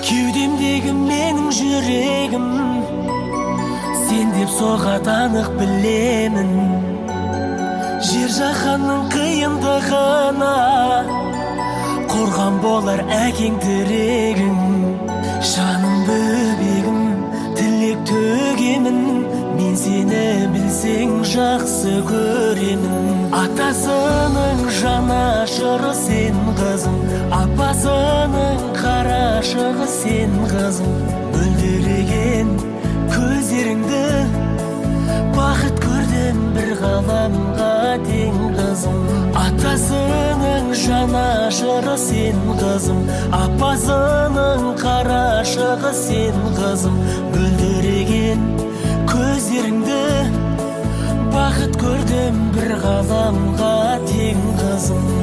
Кеудемдегі менің жүрегім сен деп соғады анық білемін. Жер жаһанның қиындығына қорған болар әкең тірегің. Жаным бөбегім тілек төгемін, мен сені білсең жақсы көремін. Атасының жанашыры сен қызым, апасының қарашығы сен қызым. Мөлдіреген көздеріңді бақыт көрдім бір ғаламға тең қызым. Атасының жанашыры сен қызым, апасының қарашығы сен қызым. Мөлдіреген көздеріңді бақыт көрдім бір ғаламға тең қызым.